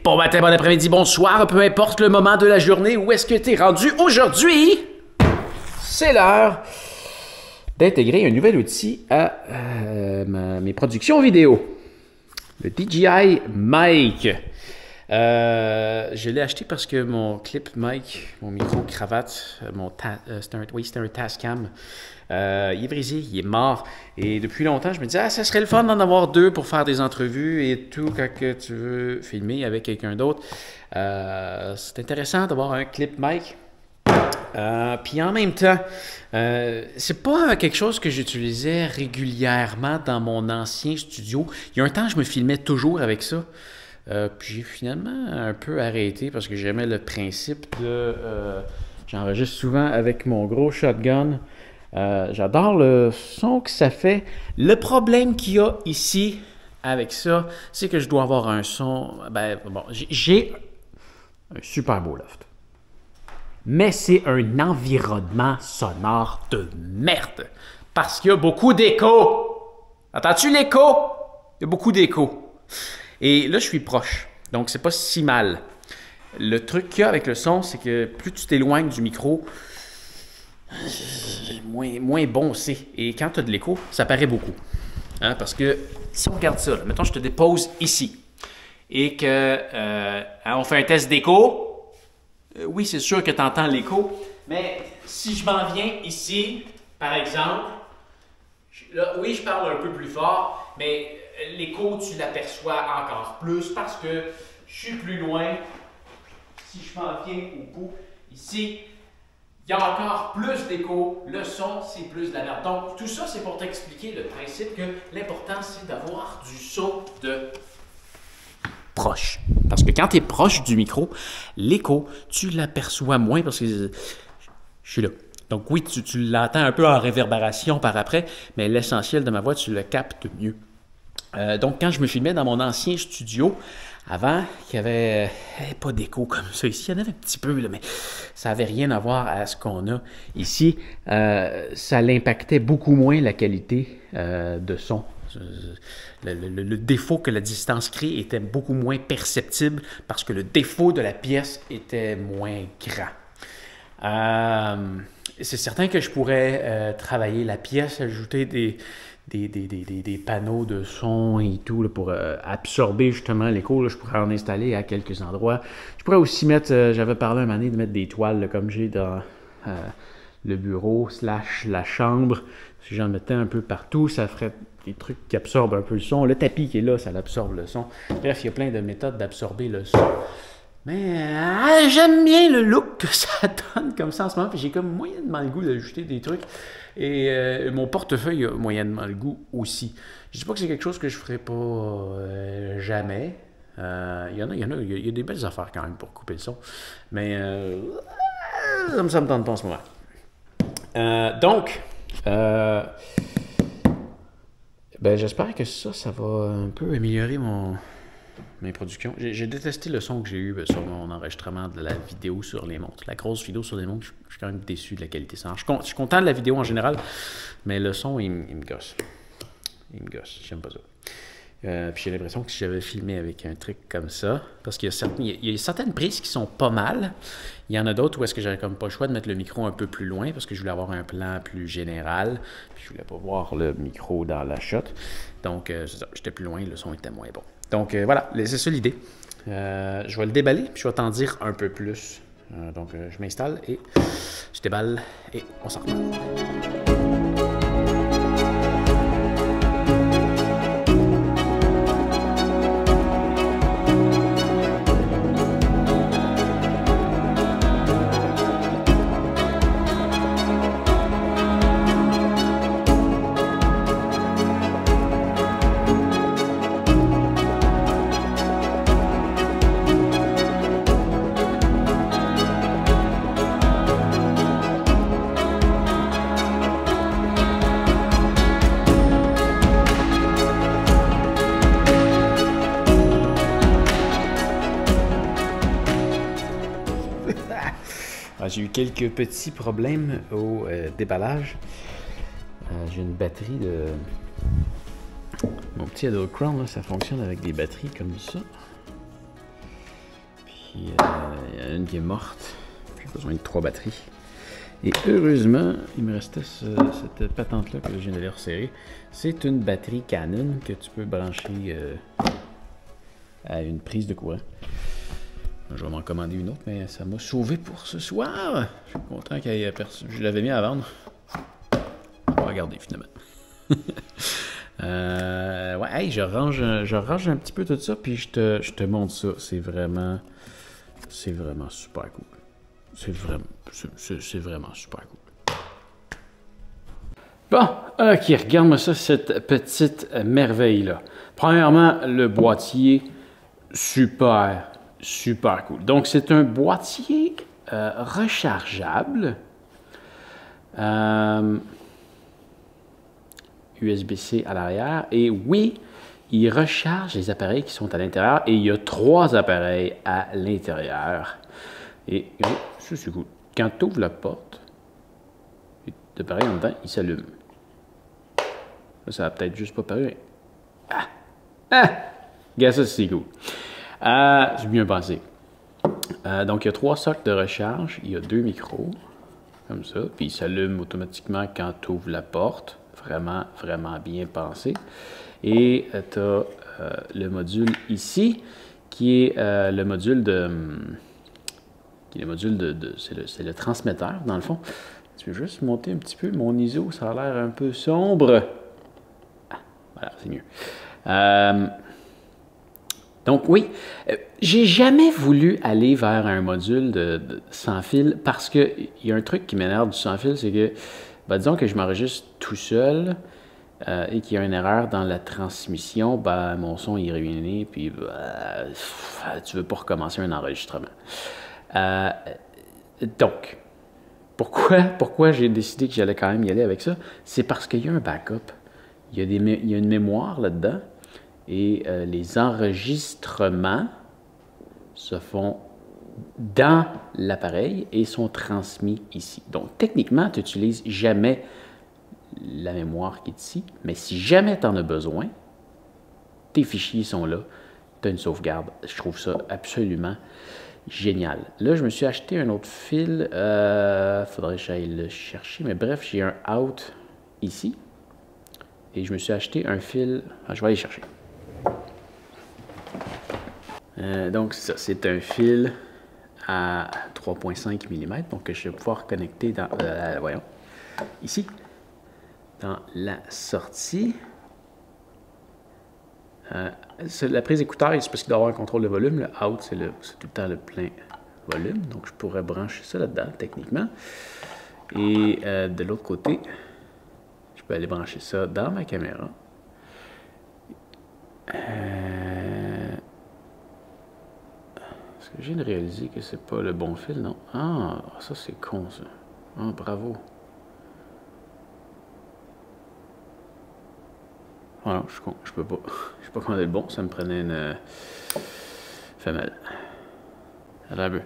Bon matin, bon après-midi, bonsoir, peu importe le moment de la journée, où est-ce que tu es rendu aujourd'hui? C'est l'heure d'intégrer un nouvel outil à mes productions vidéo. Le DJI Mic. Je l'ai acheté parce que mon clip mic, mon micro cravate, c'était un Tascam. Il est brisé, il est mort. Et depuis longtemps, je me disais, ça serait le fun d'en avoir deux pour faire des entrevues et tout quand que tu veux filmer avec quelqu'un d'autre. C'est intéressant d'avoir un clip mic. Puis en même temps, c'est pas quelque chose que j'utilisais régulièrement dans mon ancien studio. Il y a un temps, je me filmais toujours avec ça. Puis j'ai finalement un peu arrêté parce que j'aimais le principe de... j'enregistre souvent avec mon gros shotgun. J'adore le son que ça fait. Le problème qu'il y a ici avec ça, c'est que je dois avoir un son... j'ai un super beau loft. Mais c'est un environnement sonore de merde. Parce qu'il y a beaucoup d'écho. Entends-tu l'écho? Il y a beaucoup d'écho. Et là, je suis proche. Donc, c'est pas si mal. Le truc qu'il y a avec le son, c'est que plus tu t'éloignes du micro, moins bon c'est. Et quand tu as de l'écho, ça paraît beaucoup. Hein? Parce que si on regarde ça, là, mettons, je te dépose ici et que on fait un test d'écho. Oui, c'est sûr que tu entends l'écho, mais si je m'en viens ici, par exemple, là, oui, je parle un peu plus fort, mais l'écho, tu l'aperçois encore plus parce que je suis plus loin. Si je m'en viens au bout, ici, il y a encore plus d'écho. Le son, c'est plus de la merde. Donc, tout ça, c'est pour t'expliquer le principe que l'important, c'est d'avoir du son de proche. Parce que quand tu es proche du micro, l'écho, tu l'aperçois moins parce que je suis là. Donc oui, tu l'entends un peu en réverbération par après, mais l'essentiel de ma voix, tu le captes mieux. Donc quand je me filmais dans mon ancien studio, avant, il n'y avait pas d'écho comme ça ici. Il y en avait un petit peu, là, mais ça n'avait rien à voir à ce qu'on a ici. Ça l'impactait beaucoup moins la qualité de son. Le défaut que la distance crée était beaucoup moins perceptible parce que le défaut de la pièce était moins grand. C'est certain que je pourrais travailler la pièce, ajouter des panneaux de son et tout là, pour absorber justement l'écho. Là, je pourrais en installer à quelques endroits. Je pourrais aussi mettre, j'avais parlé un moment donné de mettre des toiles là, comme j'ai dans le bureau / la chambre. Si j'en mettais un peu partout, ça ferait des trucs qui absorbent un peu le son. Le tapis qui est là, ça l'absorbe le son. Bref, il y a plein de méthodes d'absorber le son. Mais j'aime bien le look que ça donne comme ça en ce moment. Puis j'ai comme moyennement le goût d'ajouter des trucs. Et mon portefeuille a moyennement le goût aussi. Je dis pas que c'est quelque chose que je ferai pas jamais. Il y a des belles affaires quand même pour couper le son. Mais ça me tente pas en ce moment. J'espère que ça va un peu améliorer mes productions. J'ai détesté le son que j'ai eu sur mon enregistrement de la vidéo sur les montres. La grosse vidéo sur les montres, je suis quand même déçu de la qualité sonore. Je suis content de la vidéo en général, mais le son, il me gosse. Il me gosse, j'aime pas ça. Puis j'ai l'impression que si j'avais filmé avec un truc comme ça, parce qu'il y a certaines prises qui sont pas mal. Il y en a d'autres où est-ce que j'avais comme pas le choix de mettre le micro un peu plus loin parce que je voulais avoir un plan plus général. Puis je voulais pas voir le micro dans la shot. Donc j'étais plus loin, le son était moins bon. Donc voilà, c'est ça l'idée. Je vais le déballer puis je vais t'en dire un peu plus. Donc je m'installe et je déballe et on s'en reparle. J'ai eu quelques petits problèmes au déballage. J'ai une batterie de... Mon petit Adocron, là, ça fonctionne avec des batteries comme ça. Puis, il y en a une qui est morte. J'ai besoin de 3 batteries. Et heureusement, il me restait cette patente-là que je viens d'aller resserrer. C'est une batterie Canon que tu peux brancher à une prise de courant. Je vais m'en commander une autre, mais ça m'a sauvé pour ce soir. Je suis content qu'il y ait personne. Je l'avais mis à vendre. On va regarder finalement. Ouais, hey, je range un petit peu tout ça, puis je te montre ça. C'est vraiment super cool. C'est vraiment super cool. Bon, ok, regarde-moi ça, cette petite merveille-là. Premièrement, le boîtier, super cool. Donc, c'est un boîtier rechargeable. USB-C à l'arrière. Et oui, il recharge les appareils qui sont à l'intérieur. Et il y a 3 appareils à l'intérieur. Et ça, c'est cool. Quand tu ouvres la porte, l'appareil en dedans, il s'allume. Ça va peut-être juste pas paru. Regarde ça, c'est cool. C'est bien pensé. Donc, il y a 3 socles de recharge. Il y a 2 micros, comme ça. Puis, il s'allume automatiquement quand tu ouvres la porte. Vraiment bien pensé. Et tu as le module ici, qui est le module de... c'est le transmetteur, dans le fond. Tu veux juste monter un petit peu mon ISO, ça a l'air un peu sombre. Voilà, c'est mieux. Donc oui, j'ai jamais voulu aller vers un module de sans fil parce qu'il y a un truc qui m'énerve du sans fil, c'est que, disons que je m'enregistre tout seul et qu'il y a une erreur dans la transmission, mon son est ruiné, puis tu veux pas recommencer un enregistrement. Donc, pourquoi j'ai décidé que j'allais quand même y aller avec ça? C'est parce qu'il y a un backup. Il y a une mémoire là-dedans et les enregistrements se font dans l'appareil et sont transmis ici. Donc, techniquement, tu n'utilises jamais la mémoire qui est ici, mais si jamais tu en as besoin, tes fichiers sont là, tu as une sauvegarde. Je trouve ça absolument génial. Là, je me suis acheté un autre fil. Faudrait que j'aille le chercher. Mais bref, j'ai un out ici. Et je me suis acheté un fil. Je vais aller chercher. Donc, c'est ça. C'est un fil à 3,5 mm. Donc, je vais pouvoir connecter dans... voyons. Ici. Dans la sortie. La prise écouteur, c'est parce qu'il doit avoir un contrôle de volume. Le out, c'est tout le temps le plein volume. Donc, je pourrais brancher ça là-dedans, techniquement. Et de l'autre côté, je peux aller brancher ça dans ma caméra. Est-ce que je viens de réaliser que c'est pas le bon fil? Non. Ah, ça, c'est con, ça. Ah, bravo. Ah non, je suis con, je peux pas commander le bon, ça me prenait une femelle. Elle a vu.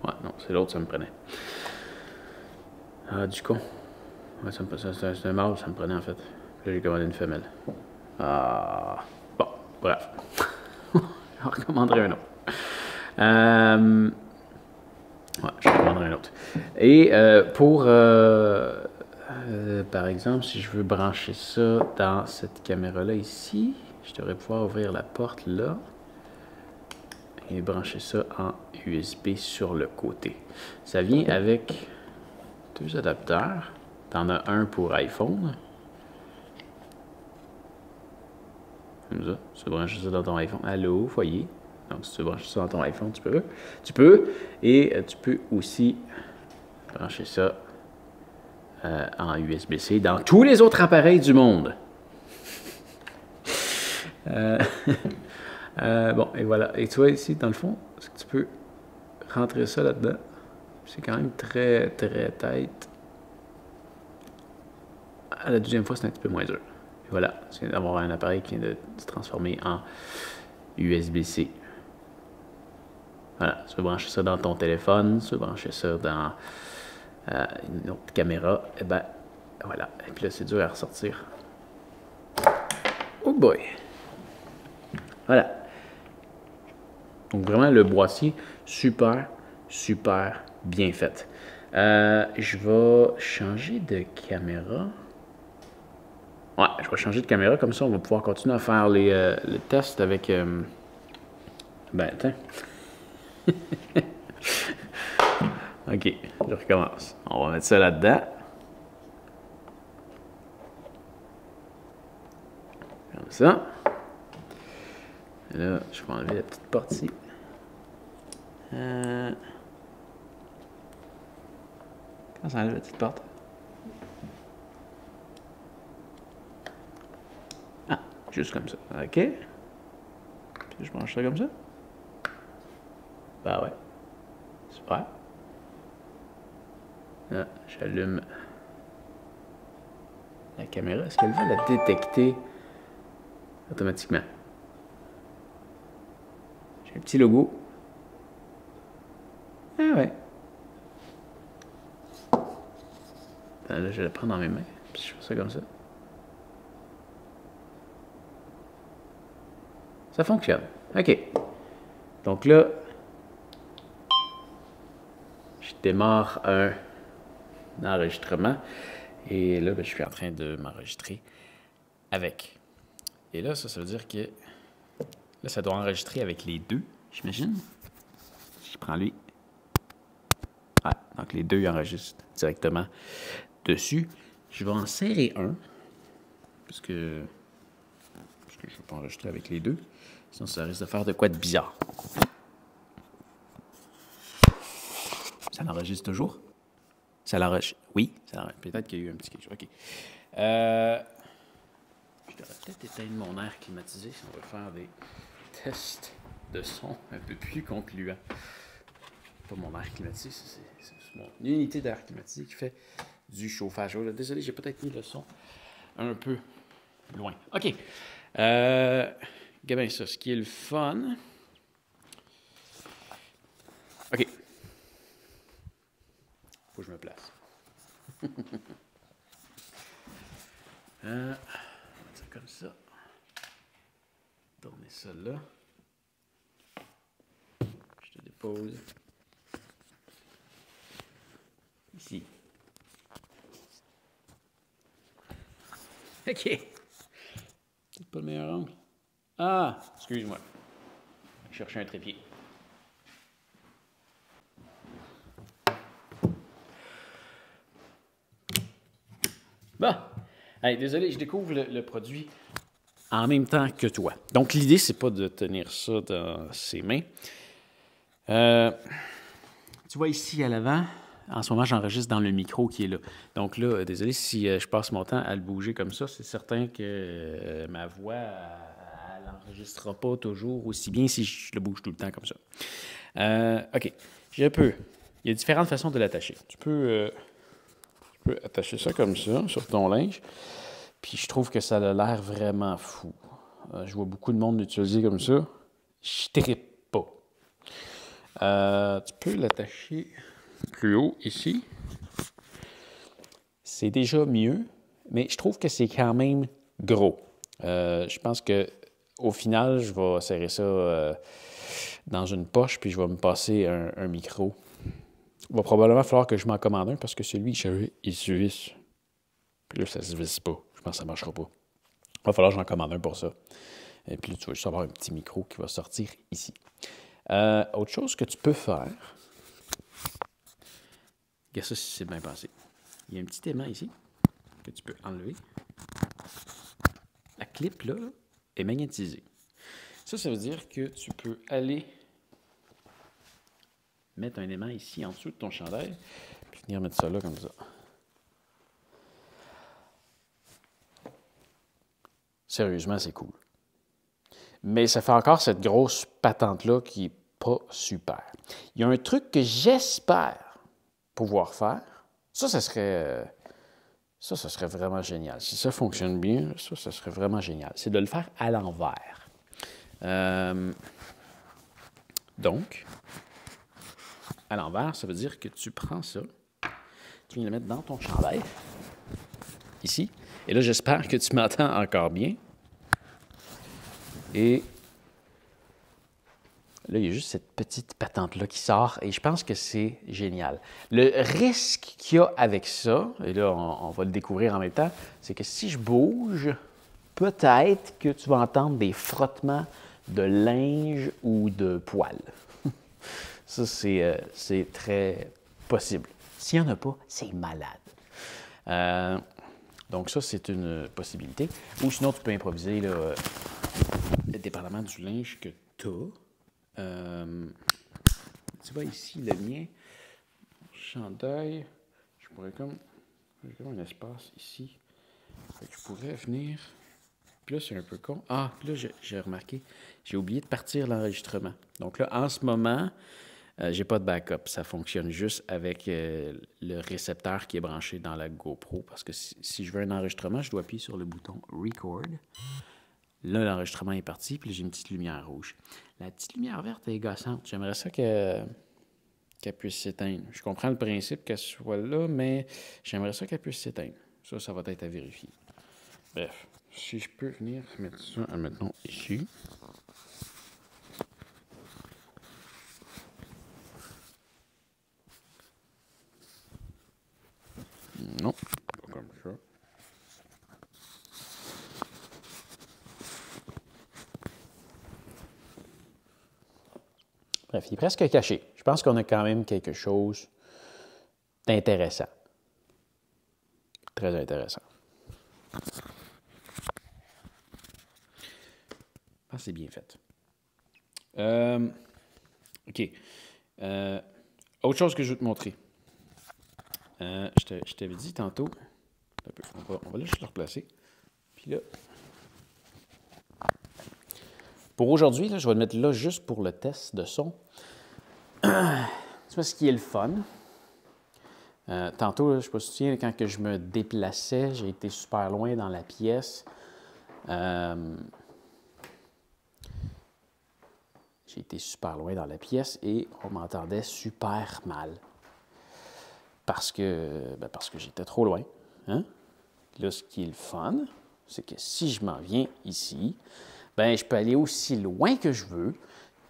Ouais, non, c'est l'autre, ça me prenait. Ah, du con. Ouais, c'est un mâle, ça me prenait en fait. Là, j'ai commandé une femelle. Ah, bon, bref. J'en recommanderai un autre. Ouais, je recommanderai un autre. Et par exemple, si je veux brancher ça dans cette caméra-là ici, je devrais pouvoir ouvrir la porte là et brancher ça en USB sur le côté. Ça vient avec 2 adapteurs. Tu en as un pour iPhone. Comme ça. Tu peux brancher ça dans ton iPhone. Allô, voyez. Donc, si tu veux brancher ça dans ton iPhone, tu peux. Et tu peux aussi brancher ça en USB-C dans tous les autres appareils du monde. Bon, et voilà. Et tu vois ici, dans le fond, tu peux rentrer ça là-dedans. C'est quand même très tight. À la deuxième fois, c'est un petit peu moins dur. Et voilà, c'est d'avoir un appareil qui vient de se transformer en USB-C. Voilà, tu peux brancher ça dans ton téléphone, tu peux brancher ça dans une autre caméra. Eh bien, Voilà. Et puis là, c'est dur à ressortir. Oh boy! Voilà. Donc vraiment, le boîtier, super, super bien fait. Je vais changer de caméra. Ouais, je vais changer de caméra, comme ça on va pouvoir continuer à faire les tests avec... Ben, attends. OK, je recommence. On va mettre ça là-dedans. Comme ça. Et là, je vais enlever la petite porte ici. Comment ça enlève la petite porte? Ah, juste comme ça. OK. Puis je mange ça comme ça. Ben ouais. Super. Là, j'allume la caméra. Est-ce qu'elle va la détecter automatiquement? J'ai un petit logo. Ah ouais. Attends, là, je vais la prendre dans mes mains. Puis je fais ça comme ça. Ça fonctionne. OK. Donc là, je démarre un enregistrement. Et là, ben, je suis en train de m'enregistrer avec. Et là, ça veut dire que là, ça doit enregistrer avec les deux, j'imagine. Je prends lui. Ouais, donc les deux, ils enregistrent directement dessus. Je vais en serrer un. Parce que je ne veux pas enregistrer avec les deux. Sinon, ça risque de faire de quoi de bizarre. Ça l'enregistre toujours? Ça l'enregistre. Oui, ça l'enregistre. Peut-être qu'il y a eu un petit quelque chose. OK. Je devrais peut-être éteindre mon air climatisé si on veut faire des tests de son un peu plus concluants. Pas mon air climatisé, c'est mon unité d'air climatisé qui fait du chauffage. Oh, là, désolé, j'ai peut-être mis le son un peu loin. OK. Bien, ça, ce qui est le fun. OK. Faut que je me place. On va dire comme ça. Tourner ça là. Je te dépose. Ici. OK. C'est pas le meilleur angle. Ah, excuse-moi. Je cherchais un trépied. Bon. Hey, désolé, je découvre le produit en même temps que toi. Donc, l'idée, c'est pas de tenir ça dans ses mains. Tu vois ici à l'avant, en ce moment, j'enregistre dans le micro qui est là. Donc là, désolé si je passe mon temps à le bouger comme ça. C'est certain que ma voix, elle n'enregistrera pas toujours aussi bien si je le bouge tout le temps comme ça. OK. Il y a différentes façons de l'attacher. Tu peux attacher ça comme ça sur ton linge. Puis je trouve que ça a l'air vraiment fou. Je vois beaucoup de monde l'utiliser comme ça. Je trippe pas. Tu peux l'attacher plus haut ici. C'est déjà mieux, mais je trouve que c'est quand même gros. Je pense que au final, je vais serrer ça dans une poche, puis je vais me passer un micro. Il va probablement falloir que je m'en commande un parce que celui que j'avais, il se visse. Puis là, ça se visse pas. Je pense que ça ne marchera pas. Il va falloir que j'en commande un pour ça. Et puis là, tu vas juste avoir un petit micro qui va sortir ici. Autre chose que tu peux faire. Regarde ça si c'est bien passé. Il y a un petit aimant ici que tu peux enlever. La clip là est magnétisée. Ça veut dire que tu peux aller mettre un aimant ici en dessous de ton chandail, puis venir mettre ça là comme ça. Sérieusement, c'est cool. Mais ça fait encore cette grosse patente-là qui n'est pas super. Il y a un truc que j'espère pouvoir faire. Ça serait vraiment génial. Si ça fonctionne bien, ça serait vraiment génial. C'est de le faire à l'envers. Donc, à l'envers, ça veut dire que tu prends ça, tu viens le mettre dans ton chandail. ici. Et là, j'espère que tu m'entends encore bien. Et là, il y a juste cette petite patente-là qui sort et je pense que c'est génial. Le risque qu'il y a avec ça, et là, on va le découvrir en même temps, c'est que si je bouge, peut-être que tu vas entendre des frottements de linge ou de poils. Ça, c'est très possible. S'il n'y en a pas, c'est malade. Donc ça, c'est une possibilité. Ou sinon, tu peux improviser, là, dépendamment du linge que tu as. Tu vois ici, le mien, chandail, j'ai comme un espace ici. Fait que je pourrais venir. Puis là, c'est un peu con. Ah, puis là, j'ai remarqué, j'ai oublié de partir l'enregistrement. Donc là, en ce moment, j'ai pas de backup. Ça fonctionne juste avec le récepteur qui est branché dans la GoPro. Parce que si je veux un enregistrement, je dois appuyer sur le bouton Record. Là, l'enregistrement est parti, puis j'ai une petite lumière rouge. La petite lumière verte est gossante. J'aimerais ça qu'elle puisse s'éteindre. Je comprends le principe qu'elle soit là, mais j'aimerais ça qu'elle puisse s'éteindre. Ça va être à vérifier. Bref, si je peux venir mettre ça, maintenant ici. Non, pas comme ça. Bref, il est presque caché. Je pense qu'on a quand même quelque chose d'intéressant. Très intéressant. Je pense que c'est bien fait. OK. Autre chose que je veux te montrer. Je t'avais dit tantôt. On va là juste le replacer. Puis là. Pour aujourd'hui, je vais le mettre là juste pour le test de son. Tu vois ce qui est le fun. Tantôt, là, je ne sais pas si tu te souviens, quand que je me déplaçais, j'ai été super loin dans la pièce. J'ai été super loin dans la pièce et on m'entendait super mal. Parce que j'étais trop loin. Hein? Là, ce qui est le fun, c'est que si je m'en viens ici, ben je peux aller aussi loin que je veux,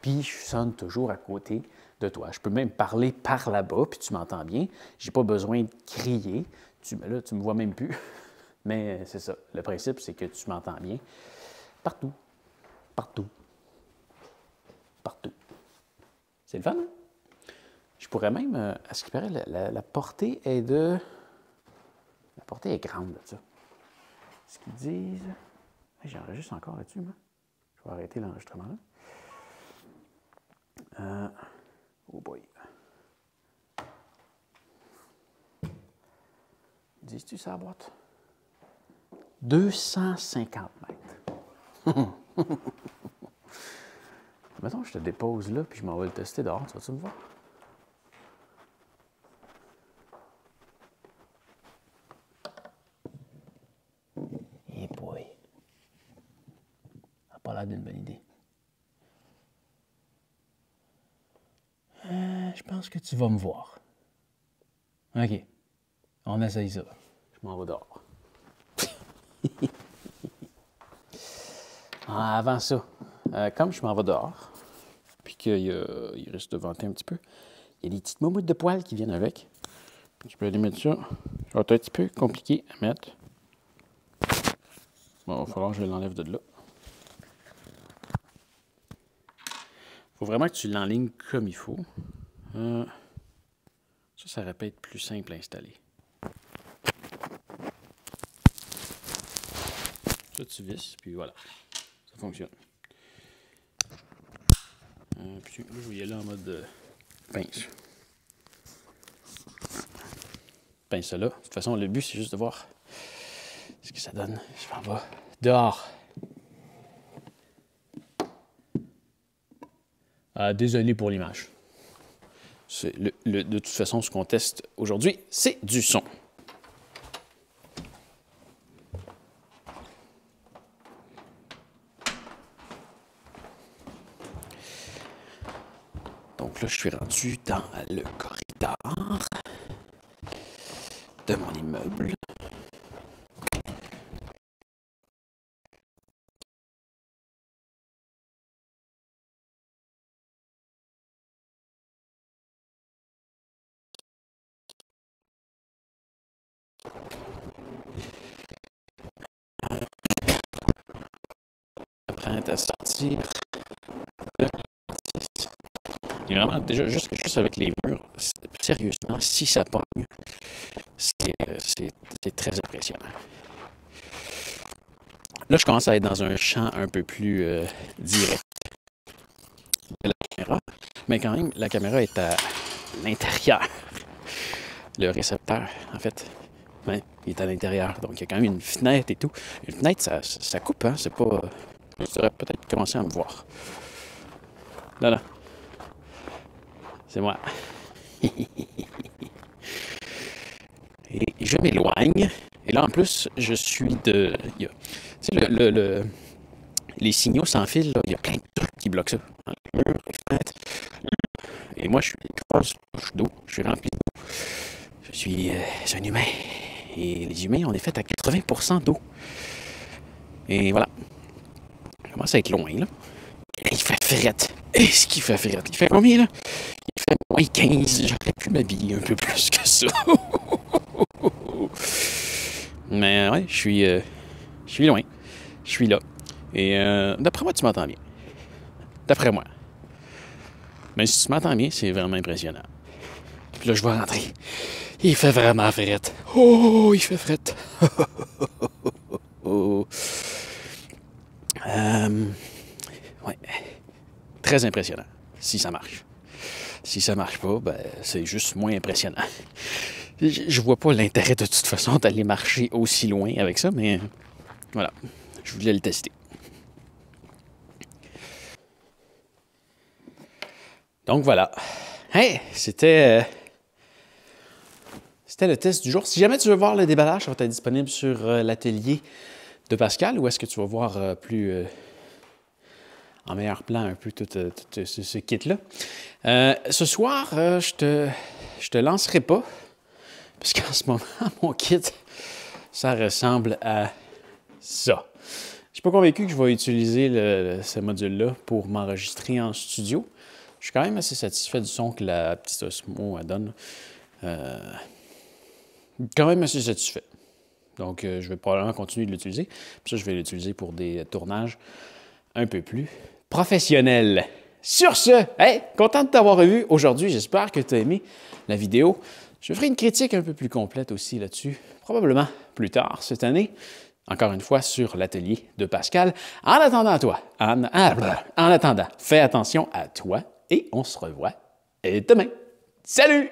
puis je sonne toujours à côté de toi. Je peux même parler par là-bas, puis tu m'entends bien. J'ai pas besoin de crier. Là, tu me vois même plus. Mais c'est ça. Le principe, c'est que tu m'entends bien. Partout. Partout. Partout. C'est le fun, hein? Je pourrais même, à ce qui paraît, la portée est de... La portée est grande, là, ça. Ce qu'ils disent... J'enregistre encore là-dessus, moi. Je vais arrêter l'enregistrement là. Oh boy. Dis-tu ça, la boîte? 250 mètres. Mettons, je te dépose là, puis je m'en vais le tester dehors. Tu vas-tu me voir? Eh boy. Ça n'a pas l'air d'une bonne idée. Je pense que tu vas me voir. OK. On essaye ça. Je m'en vais dehors. Avant ça, comme je m'en vais dehors, puis qu'il risque de vanter un petit peu, il y a des petites moumoutes de poils qui viennent avec. Je peux aller mettre ça. Ça va être un petit peu compliqué à mettre. Bon, il va falloir que je l'enlève de là. Il faut vraiment que tu l'enlignes comme il faut. Ça aurait pu être plus simple à installer. Ça, tu visses, puis voilà. Ça fonctionne. Puis là, je vais y aller en mode pince. Pince là. De toute façon, le but, c'est juste de voir ce que ça donne. Je m'en vais dehors. Désolé pour l'image. De toute façon, ce qu'on teste aujourd'hui, c'est du son. Donc là, je suis rendu dans le corridor de mon immeuble. Apprête à sortir. Et vraiment, déjà, juste avec les murs, sérieusement, si ça pogne, c'est très impressionnant. Là, je commence à être dans un champ un peu plus direct de la caméra, mais quand même, la caméra est à l'intérieur. Le récepteur, en fait, ouais, il est à l'intérieur. Donc, il y a quand même une fenêtre et tout. Une fenêtre, ça coupe, hein, c'est pas... Je devrais peut-être commencer à me voir. Là, là. C'est moi. Et je m'éloigne. Et là, en plus, je suis de... Tu sais, les signaux sans fil, là, il y a plein de trucs qui bloquent ça. Et moi, je suis grosse couche d'eau. Je suis rempli d'eau. Je suis un humain. Et les humains, on est fait à 80% d'eau. Et voilà. Je commence à être loin, là. Et il fait frette. Est-ce qu'il fait frette? Il fait combien, là? Il fait moins 15. J'aurais pu m'habiller un peu plus que ça. Mais ouais, je suis loin. Je suis là. Et d'après moi, tu m'entends bien. D'après moi. Mais si tu m'entends bien, c'est vraiment impressionnant. Puis là, je vais rentrer. Il fait vraiment frette. Oh, il fait frette. Ouais. Très impressionnant. Si ça marche. Si ça marche pas, ben, c'est juste moins impressionnant. Je vois pas l'intérêt de toute façon d'aller marcher aussi loin avec ça, mais voilà. Je voulais le tester. Donc voilà. Hey, c'était le test du jour. Si jamais tu veux voir le déballage, ça va être disponible sur l'atelier de Pascal, ou est-ce que tu vas voir plus en meilleur plan un peu tout ce kit-là. Ce soir, je te lancerai pas, parce qu'en ce moment, mon kit, ça ressemble à ça. Je suis pas convaincu que je vais utiliser ce module-là pour m'enregistrer en studio. Je suis quand même assez satisfait du son que la petite Osmo donne. Quand même assez satisfait. Donc, je vais probablement continuer de l'utiliser. Puis ça, je vais l'utiliser pour des tournages un peu plus professionnels. Sur ce, hey, content de t'avoir revu aujourd'hui. J'espère que tu as aimé la vidéo. Je ferai une critique un peu plus complète aussi là-dessus, probablement plus tard cette année. Encore une fois, sur l'atelier de Pascal. En attendant, fais attention à toi et on se revoit demain. Salut!